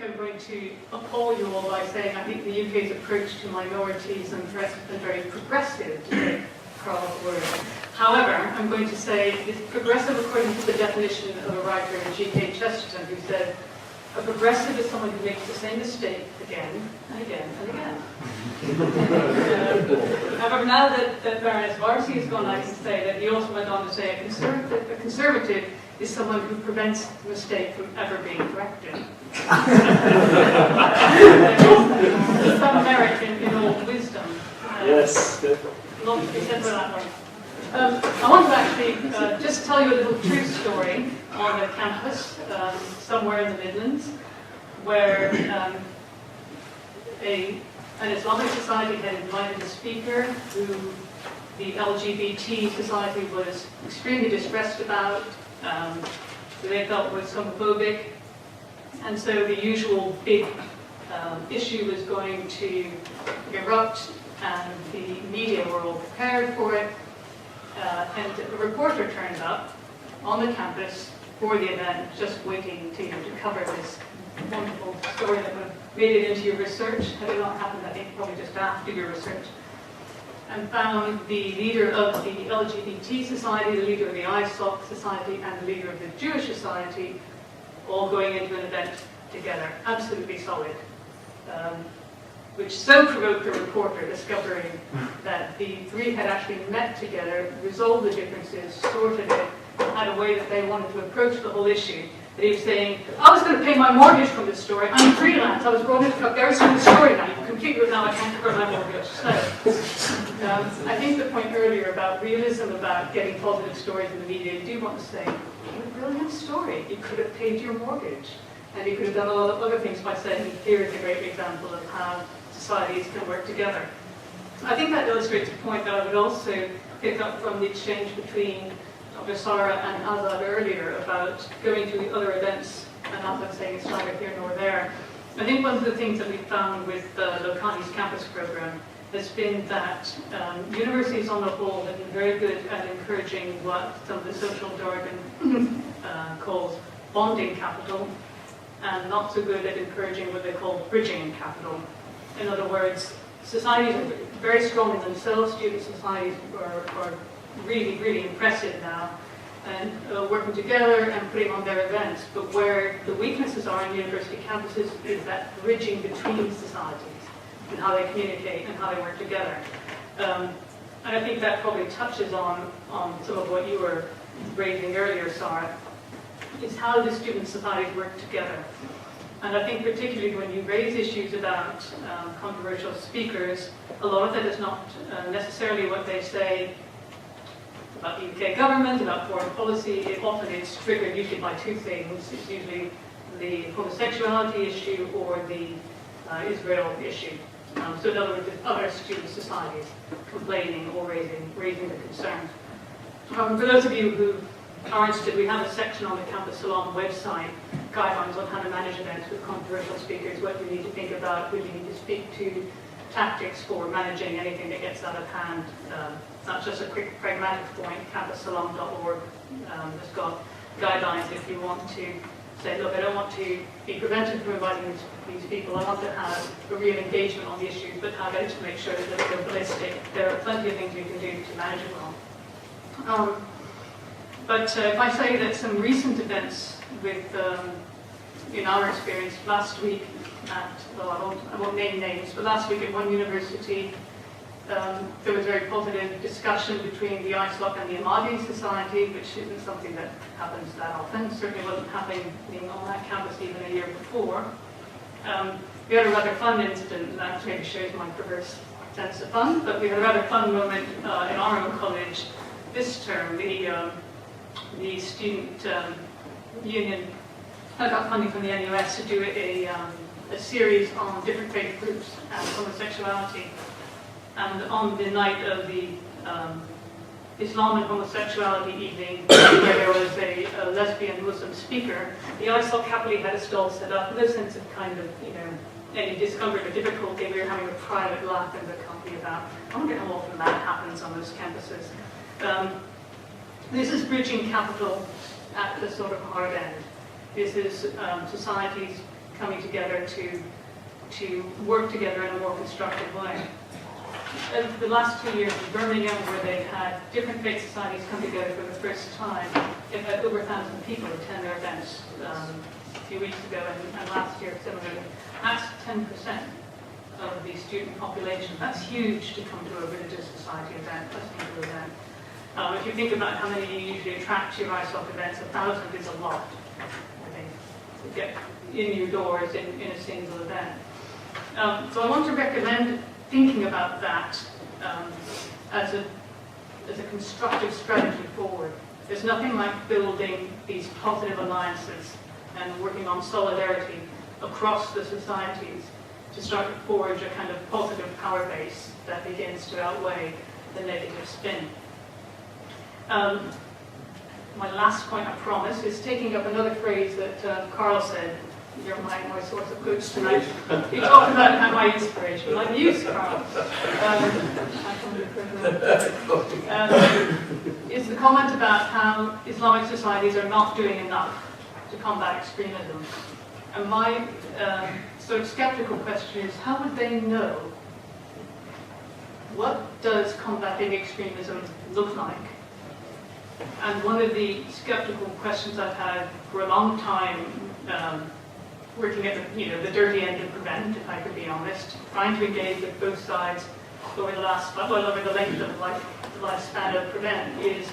I'm going to appall you all by saying I think the UK's approach to minorities and threats has been very progressive, to take Carl's word. However, I'm going to say it's progressive according to the definition of a writer, G.K. Chesterton, who said, a progressive is someone who makes the same mistake again and again and again. However, now that Baroness Varsi has gone, I can say that he also went on to say a conservative is someone who prevents the mistake from ever being corrected. There's some merit in old wisdom. Yes. Not to be said for that one. I want to actually just tell you a little true story on a campus somewhere in the Midlands where an Islamic society had invited a speaker who the LGBT society was extremely distressed about, who they felt was homophobic, and so the usual big issue was going to erupt, and the media were all prepared for it. And a reporter turned up on the campus for the event, just waiting to cover this wonderful story that would have made it into your research, had it not happened, I think, probably just after your research, and found the leader of the LGBT society, the leader of the ISOC society, and the leader of the Jewish society all going into an event together, absolutely solid. Which so provoked the reporter, discovering that the three had actually met together, resolved the differences, sorted it, had a way that they wanted to approach the whole issue. That he was saying, I was going to pay my mortgage from this story. I'm freelance. I was brought in to cover every single story now. You can completely with now I can't cover my mortgage. So, I think the point earlier about realism, about getting positive stories in the media, I do want to say, what a brilliant story. You could have paid your mortgage. And you could have done a lot of other things by saying, here is a great example of how societies can work together. I think that illustrates a point that I would also pick up from the exchange between Dr. Sarah and Azad earlier about going to other events, and as I'm saying, it's neither here nor there. I think one of the things that we found with Locani's campus program has been that universities on the whole have been very good at encouraging what some of the social jargon calls bonding capital, and not so good at encouraging what they call bridging capital. In other words, societies are very strong in themselves. Student societies are really, really impressive now, and working together and putting on their events. But where the weaknesses are in university campuses is that bridging between societies and how they communicate and how they work together. And I think that probably touches on some of what you were raising earlier, Sarah, is how the student societies work together. And I think particularly when you raise issues about controversial speakers, a lot of that is not necessarily what they say about the UK government, about foreign policy. It often is triggered usually by two things. It's usually the homosexuality issue or the Israel issue. So in other words, it's other student societies complaining or raising the concern. For those of you who are interested, we have a section on the Campus Salon website, guidelines on how to manage events with controversial speakers, what you need to think about, who you need to speak to, tactics for managing anything that gets out of hand. Not just a quick pragmatic point, campussalon.org has got guidelines if you want to say, look, I don't want to be prevented from inviting these people, I want to have a real engagement on the issues, but how to make sure that they're ballistic. There are plenty of things we can do to manage it well. But if I say that some recent events with, in our experience, last week at, well, I won't name names, but last week at one university, there was a very positive discussion between the ISLOC and the Ahmadi Society, which isn't something that happens that often. Certainly wasn't happening on that campus even a year before. We had a rather fun incident, and that maybe shows my perverse sense of fun, but we had a rather fun moment in our own college this term. The student union got funding from the NUS to do a series on different faith groups and homosexuality. And on the night of the Islam and homosexuality evening, where there was a lesbian Muslim speaker, the ISOC happily had a stall set up, no sense of kind of, any discomfort or difficulty. We were having a private laugh in the company about, I wonder how often that happens on those campuses. This is bridging capital at the sort of hard end. This is societies coming together to work together in a more constructive way. The last 2 years in Birmingham, where they had different faith societies come together for the first time, they've had over 1,000 people attend their events a few weeks ago, and last year similarly. That's 10% of the student population. That's huge to come to a religious society event, listening to an event. If you think about how many you usually attract to your ISOC events, 1,000 is a lot, I think, to get in your doors in a single event. So I want to recommend thinking about that as a constructive strategy forward. There's nothing like building these positive alliances and working on solidarity across the societies to start to forge a kind of positive power base that begins to outweigh the negative spin. My last point, I promise, is taking up another phrase that Carl said. You're my source of goods tonight. You talked about how my inspiration. I've used Carl. It's the comment about how Islamic societies are not doing enough to combat extremism. And my sort of skeptical question is, how would they know? What does combating extremism look like? And one of the skeptical questions I've had for a long time, working at the dirty end of Prevent, if I could be honest, trying to engage with both sides over the length of the lifespan of Prevent, is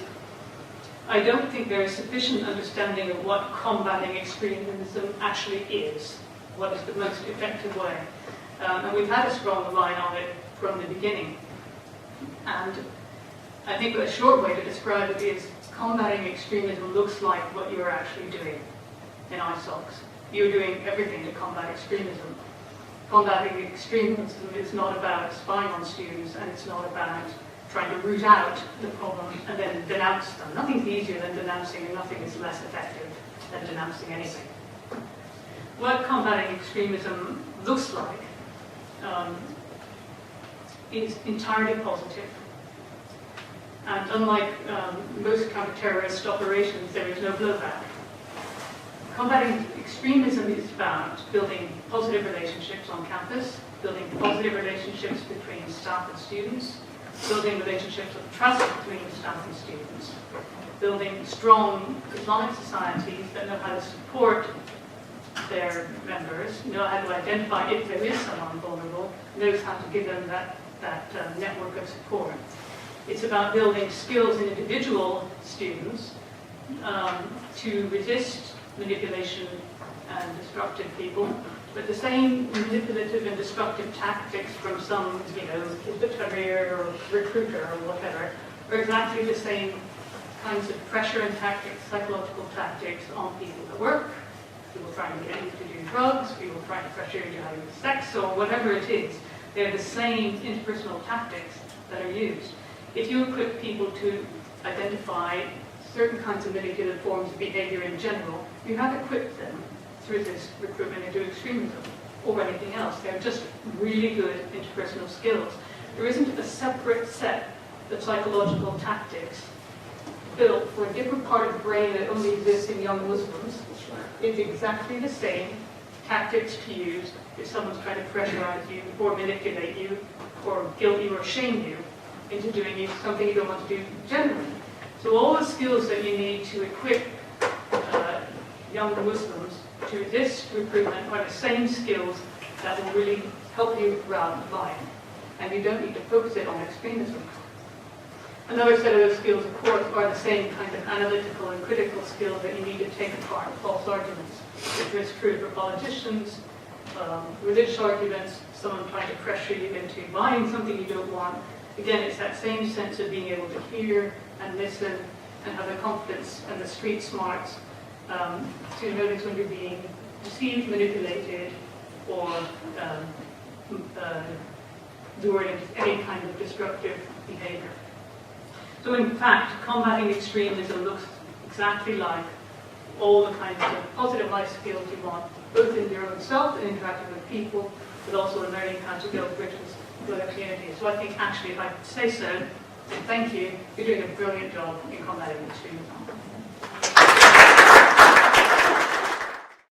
I don't think there is sufficient understanding of what combating extremism actually is, what is the most effective way. And we've had a strong line on it from the beginning. And I think a short way to describe it is combating extremism looks like what you're actually doing in ISOCs. You're doing everything to combat extremism. Combating extremism is not about spying on students, and it's not about trying to root out the problem and then denounce them. Nothing's easier than denouncing, and nothing is less effective than denouncing anything. What combating extremism looks like is entirely positive. And unlike most counter-terrorist operations, there is no blowback. Combating extremism is about building positive relationships on campus, building positive relationships between staff and students, building relationships of trust between staff and students, building strong Islamic societies that know how to support their members, know how to identify if there is someone vulnerable, knows how to give them that network of support. It's about building skills in individual students to resist manipulation and destructive people, but the same manipulative and destructive tactics from some, career or recruiter or whatever, are exactly the same kinds of pressure and tactics, psychological tactics on people at work, people trying to get you to do drugs, people trying to pressure you to have sex, or whatever it is. They're the same interpersonal tactics that are used. If you equip people to identify certain kinds of manipulative forms of behavior in general, you have equipped them to resist recruitment into extremism or anything else. They're just really good interpersonal skills. There isn't a separate set of psychological tactics built for a different part of the brain that only exists in young Muslims. It's exactly the same tactics to use if someone's trying to pressurize you or manipulate you or guilt you or shame you into doing something you don't want to do generally. So all the skills that you need to equip young Muslims to resist recruitment are the same skills that will really help you throughout life. And you don't need to focus it on extremism. Another set of those skills, of course, are the same kind of analytical and critical skills that you need to take apart false arguments. Which is true for politicians, religious arguments, someone trying to pressure you into buying something you don't want. Again, it's that same sense of being able to hear and listen and have the confidence and the street smarts to notice when you're being deceived, manipulated, or lured into any kind of destructive behavior. So in fact, combating extremism looks exactly like all the kinds of positive life skills you want, both in your own self and interacting with people, but also in learning how to build bridges with a community. So I think actually, if I could say so, thank you. You're doing a brilliant job in combating extremism.